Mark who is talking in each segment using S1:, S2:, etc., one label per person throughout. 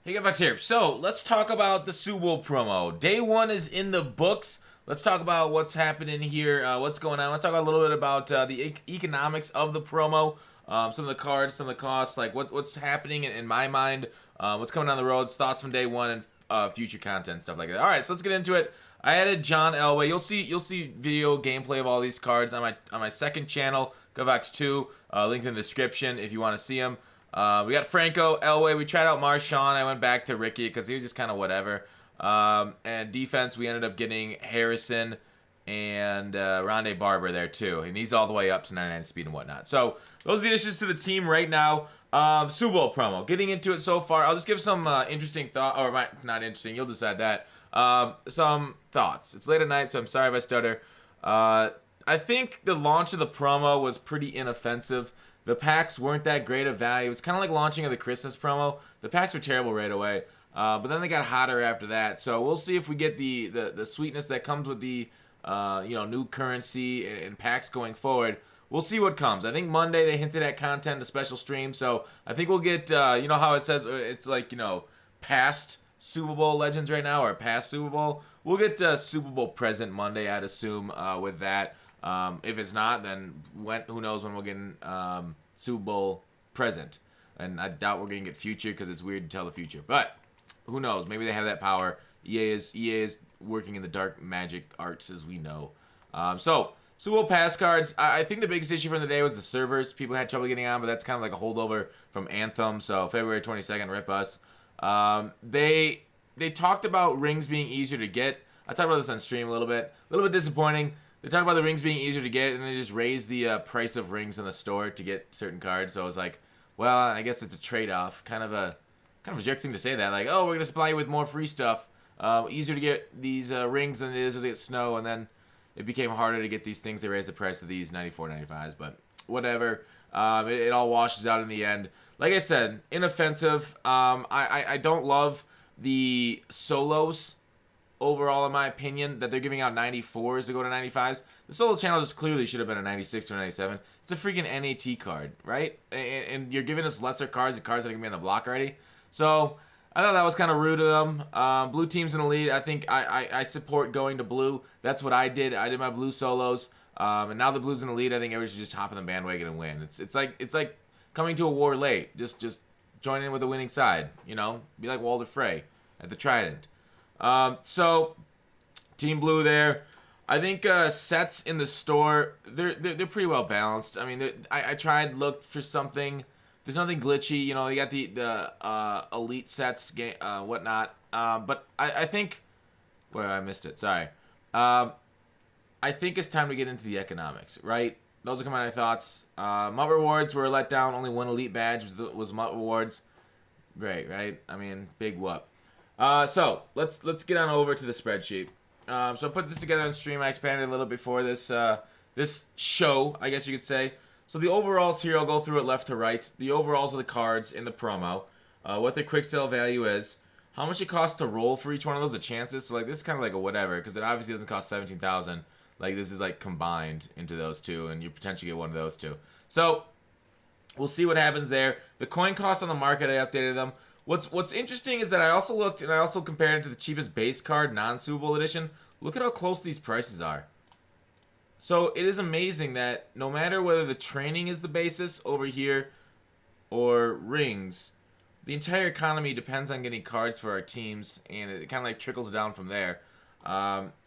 S1: Hey, guys, here. So let's talk about the Super Bowl promo. Day one is in the books. Let's talk about what's happening here, what's going on. Let's talk a little bit about the economics of the promo, some of the cards, some of the costs, like what's happening in my mind, what's coming down the road, thoughts from day one, and future content stuff like that. All right, so let's get into it. I added John Elway. You'll see video gameplay of all these cards on my second channel, GovX2. Linked in the description if you want to see them. We got Franco, Elway. We tried out Marshawn. I went back to Ricky because he was just kind of whatever. And defense, we ended up getting Harrison and Rondé Barber there too. And he's all the way up to 99 speed and whatnot. So those are the additions to the team right now. Super Bowl promo. Getting into it so far, I'll just give some interesting thought, or not interesting. You'll decide that. Some thoughts. It's late at night, so I'm sorry if I stutter. I think the launch of the promo was pretty inoffensive. The packs weren't that great of value. It's kind of like launching of the Christmas promo. The packs were terrible right away, but then they got hotter after that. So we'll see if we get the sweetness that comes with the new currency and packs going forward. We'll see what comes. I think Monday they hinted at content, a special stream. So I think we'll get you know how it says it's like past Super Bowl legends right now or past Super Bowl. We'll get Super Bowl present Monday, I'd assume, with that. If it's not, then who knows when we'll get Super Bowl present. And I doubt we're going to get future because it's weird to tell the future. But who knows? Maybe they have that power. EA is working in the dark magic arts, as we know. So Super Bowl pass cards. I think the biggest issue from the day was the servers. People had trouble getting on, but that's kind of like a holdover from Anthem. So February 22nd, rip us. They talked about rings being easier to get. I talked about this on stream a little bit disappointing. They talked about the rings being easier to get, and they just raised the price of rings in the store to get certain cards. So I was like, well, I guess it's a trade-off. Kind of a jerk thing to say that. Like, oh, we're gonna supply you with more free stuff. Easier to get these rings than it is to get snow, and then it became harder to get these things. They raised the price of these 94.95s, but whatever. It all washes out in the end. Like I said, inoffensive. I don't love the solos overall, in my opinion, that they're giving out 94s to go to 95s. The solo channel just clearly should have been a 96 or 97. It's a freaking NAT card, right? And you're giving us lesser cards, the cards that are going to be on the block already. So I thought that was kind of rude of them. Blue team's in the lead. I think I support going to blue. That's what I did. I did my blue solos. And now the blue's in the lead. I think everyone should just hop on the bandwagon and win. It's like coming to a war late. Just join in with the winning side. Be like Walter Frey at the Trident. So Team Blue there. I think sets in the store, they're pretty well balanced. I mean, I looked for something. There's nothing glitchy. You got the elite sets, whatnot. But I think, well, I missed it. Sorry. I think it's time to get into the economics, right? Those are my thoughts. MUT rewards were let down. Only one elite badge was MUT rewards. Great, right? I mean, big whoop. So let's get on over to the spreadsheet. So I put this together on stream. I expanded a little before this this show, I guess you could say. So the overalls here, I'll go through it left to right. The overalls of the cards in the promo, what their quick sale value is, how much it costs to roll for each one of those, the chances. So like this is kind of like a whatever, because it obviously doesn't cost 17,000. Like this is like combined into those two, and you potentially get one of those two. So we'll see what happens there. The coin costs on the market, I updated them. What's interesting is that I also looked and I also compared it to the cheapest base card, non-Super Bowl edition. Look at how close these prices are. So it is amazing that no matter whether the training is the basis over here or rings, the entire economy depends on getting cards for our teams, and it kind of like trickles down from there.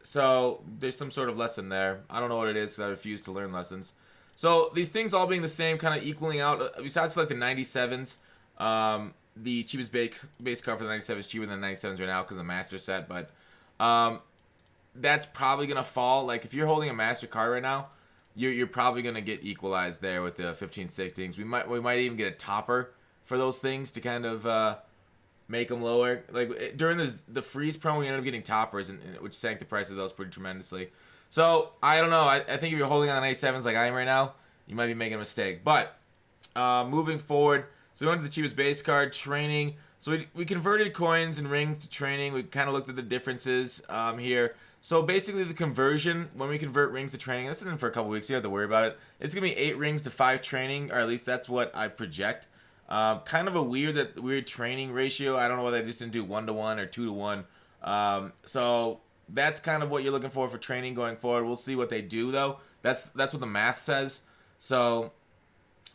S1: So there's some sort of lesson there. I don't know what it is because I refuse to learn lessons. So these things all being the same, kind of equaling out, besides for like the 97s, the cheapest base card for the 97 is cheaper than the 97s right now because of the master set, but that's probably going to fall. Like, if you're holding a master card right now, you're probably going to get equalized there with the 15 16s. We might even get a topper for those things to kind of make them lower. Like, during the freeze promo, we ended up getting toppers, which sank the price of those pretty tremendously. So, I don't know. I think if you're holding on 97s like I am right now, you might be making a mistake. But, moving forward, so we went to the cheapest base card, training. So we converted coins and rings to training. We kind of looked at the differences here. So basically the conversion, when we convert rings to training, this isn't for a couple weeks, you don't have to worry about it. It's going to be 8 rings to 5 training, or at least that's what I project. Kind of a weird training ratio. I don't know whether they just didn't do 1-to-1 or 2-to-1. So that's kind of what you're looking for training going forward. We'll see what they do though. That's what the math says. So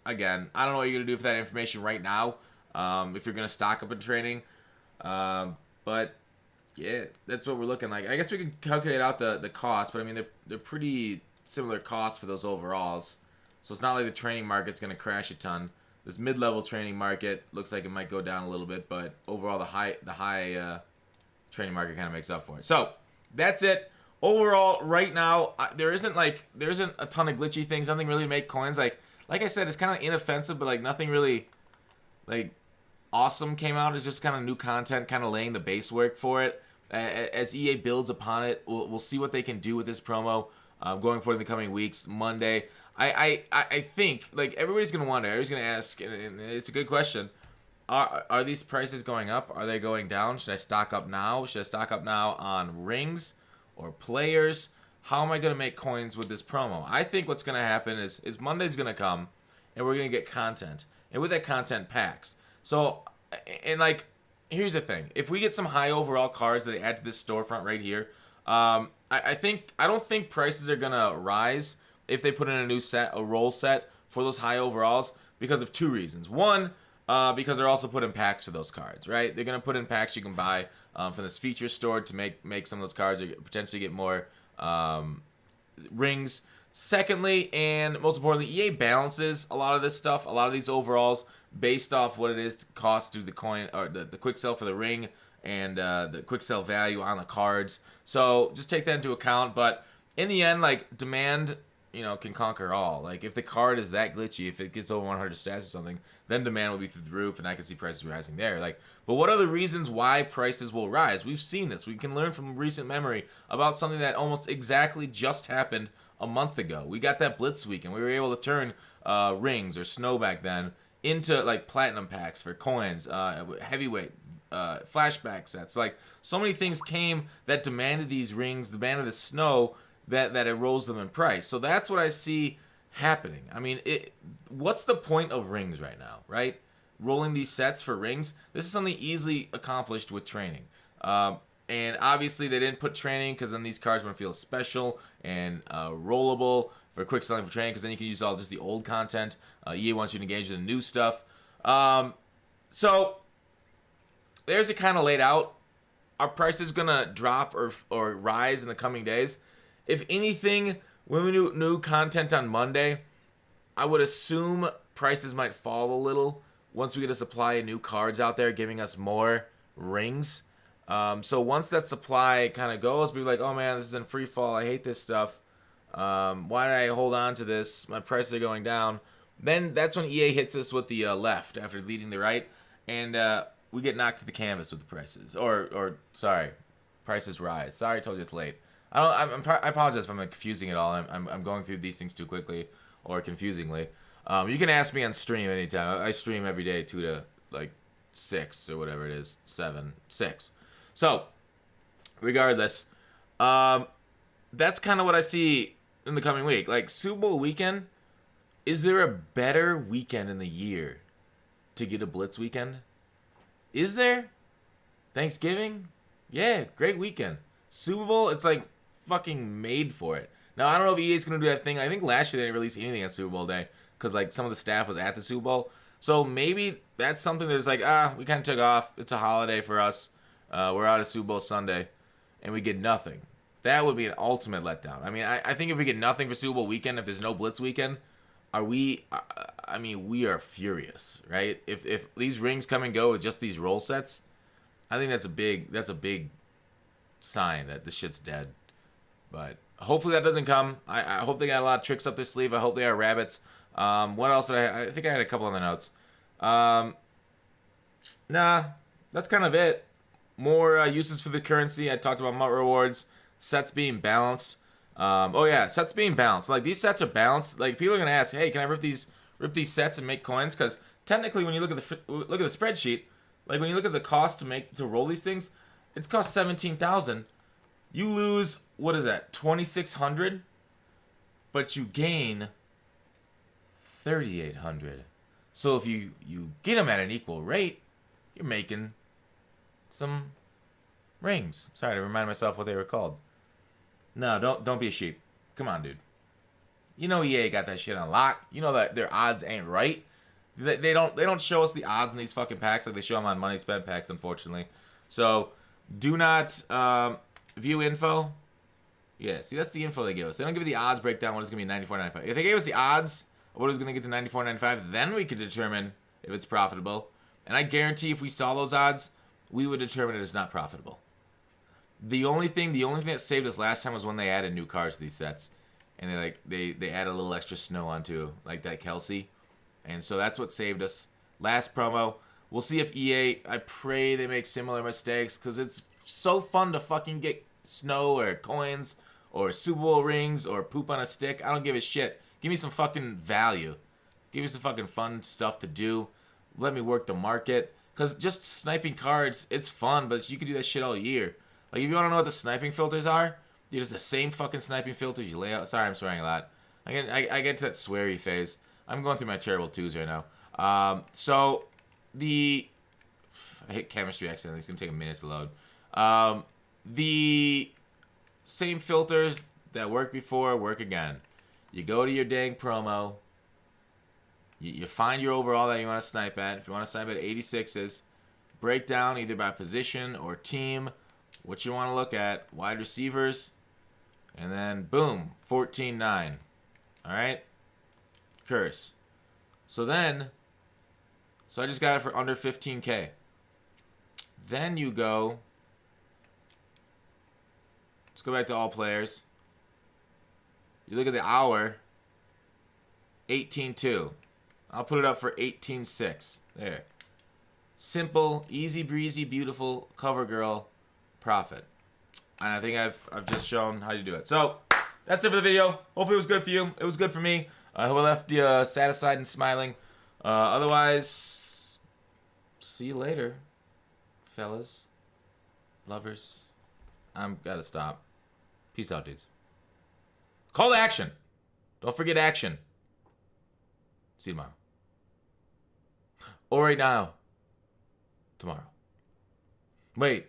S1: again, I don't know what you're gonna do for that information right now. If you're gonna stock up in training, but yeah, that's what we're looking like. I guess we could calculate out the cost, but I mean they're pretty similar costs for those overalls. So it's not like the training market's gonna crash a ton. This mid-level training market looks like it might go down a little bit, but overall the high training market kind of makes up for it. So that's it. Overall, right now there isn't a ton of glitchy things. Nothing really to make coins. Like I said, it's kind of inoffensive, but like nothing really like awesome came out. It's just kind of new content, kind of laying the base work for it. As EA builds upon it, we'll see what they can do with this promo going forward in the coming weeks. Monday, I think like everybody's gonna wonder, everybody's gonna ask, and it's a good question. Are these prices going up? Are they going down? Should I stock up now? Should I stock up now on rings or players? How am I gonna make coins with this promo? I think what's gonna happen is Monday's gonna come, and we're gonna get content, and with that content, packs. So, and like, here's the thing: if we get some high overall cards that they add to this storefront right here, I don't think prices are gonna rise if they put in a new set, a roll set for those high overalls, because of two reasons. One, because they're also putting packs for those cards, right? They're gonna put in packs you can buy from this feature store to make some of those cards, or potentially get more rings. Secondly, and most importantly, EA balances a lot of this stuff, a lot of these overalls, based off what it is to cost through the coin, or the quick sell for the ring, and the quick sell value on the cards. So just take that into account. But in the end, like, demand, can conquer all. Like, if the card is that glitchy, if it gets over 100 stats or something, then demand will be through the roof, and I can see prices rising there. Like, but what are the reasons why prices will rise? We've seen this. We can learn from recent memory about something that almost exactly just happened a month ago. We got that Blitz week, and we were able to turn rings or snow back then into like platinum packs for coins, heavyweight, flashback sets. Like, so many things came that demanded these rings, demanded the snow, that it rose them in price. So that's what I see happening. I mean, what's the point of rings right now, right? Rolling these sets for rings. This is something easily accomplished with training. And obviously they didn't put training because then these cards want to feel special and rollable for quick selling for training, because then you can use all just the old content. EA wants you to engage in the new stuff. So there's it kind of laid out. Our price is gonna drop or rise in the coming days. If anything, when we do new content on Monday, I would assume prices might fall a little once we get a supply of new cards out there giving us more rings. So once that supply kind of goes, we'll be like, oh man, this is in free fall. I hate this stuff. Why did I hold on to this? My prices are going down. Then that's when EA hits us with the left after leading the right, and we get knocked to the canvas with the prices. Or sorry, prices rise. Sorry, I told you it's late. I apologize if I'm confusing it all. I'm going through these things too quickly or confusingly. You can ask me on stream anytime. I stream every day 2 to like 6 or whatever it is, 7, 6. So regardless, that's kind of what I see in the coming week. Like, Super Bowl weekend, is there a better weekend in the year to get a Blitz weekend? Is there? Thanksgiving? Yeah, great weekend. Super Bowl, it's like fucking made for it. Now, I don't know if EA's going to do that thing. I think last year they didn't release anything on Super Bowl day because like some of the staff was at the Super Bowl. So maybe that's something that's like, we kind of took off. It's a holiday for us. We're out of Super Bowl Sunday, and we get nothing. That would be an ultimate letdown. I mean, I think if we get nothing for Super Bowl weekend, if there's no Blitz weekend, we are furious, right? If these rings come and go with just these roll sets, I think that's a big sign that this shit's dead. But hopefully that doesn't come. I hope they got a lot of tricks up their sleeve. I hope they are rabbits. What else did I think I had a couple on the notes. Nah, that's kind of it. More uses for the currency. I talked about MUT rewards, sets being balanced. Sets being balanced. Like, these sets are balanced. Like, people are gonna ask, hey, can I rip these sets and make coins? Because technically, when you look at the spreadsheet, like when you look at the cost to roll these things, it's cost 17,000. You lose, what is that, 2,600, but you gain 3,800. So if you get them at an equal rate, you're making some rings. Sorry to remind myself what they were called. No, don't be a sheep. Come on, dude. You know EA got that shit on lock. You know that their odds ain't right. They don't show us the odds in these fucking packs like they show them on money spent packs, unfortunately. So do not view info. Yeah, see, that's the info they give us. They don't give you the odds breakdown when it's going to be 94.95. If they gave us the odds of what it was going to get to 94.95, then we could determine if it's profitable. And I guarantee if we saw those odds, we would determine it is not profitable. The only thing that saved us last time was when they added new cars to these sets. And they add a little extra snow onto like that Kelsey. And so that's what saved us. Last promo. We'll see if EA, I pray they make similar mistakes, because it's so fun to fucking get snow or coins or Super Bowl rings or poop on a stick. I don't give a shit. Give me some fucking value. Give me some fucking fun stuff to do. Let me work the market. Because just sniping cards, it's fun, but you can do that shit all year. Like, if you want to know what the sniping filters are, dude, it's the same fucking sniping filters you lay out. Sorry, I'm swearing a lot. I get to that sweary phase. I'm going through my terrible twos right now. So, I hit chemistry accidentally. It's going to take a minute to load. The same filters that worked before work again. You go to your dang promo. You find your overall that you want to snipe at. If you want to snipe at 86s, break down either by position or team what you want to look at. Wide receivers. And then, boom, 14.9. Alright? Curse. So I just got it for under 15K. Then you go. Let's go back to all players. You look at the hour. 18.2. I'll put it up for 18.6. There. Simple, easy breezy, beautiful, cover girl, profit. And I think I've just shown how to do it. So, that's it for the video. Hopefully it was good for you. It was good for me. I hope I left you satisfied and smiling. Otherwise, see you later, fellas, lovers. I'm gotta stop. Peace out, dudes. Call to action. Don't forget action. See you tomorrow. Or right now. Tomorrow. Wait.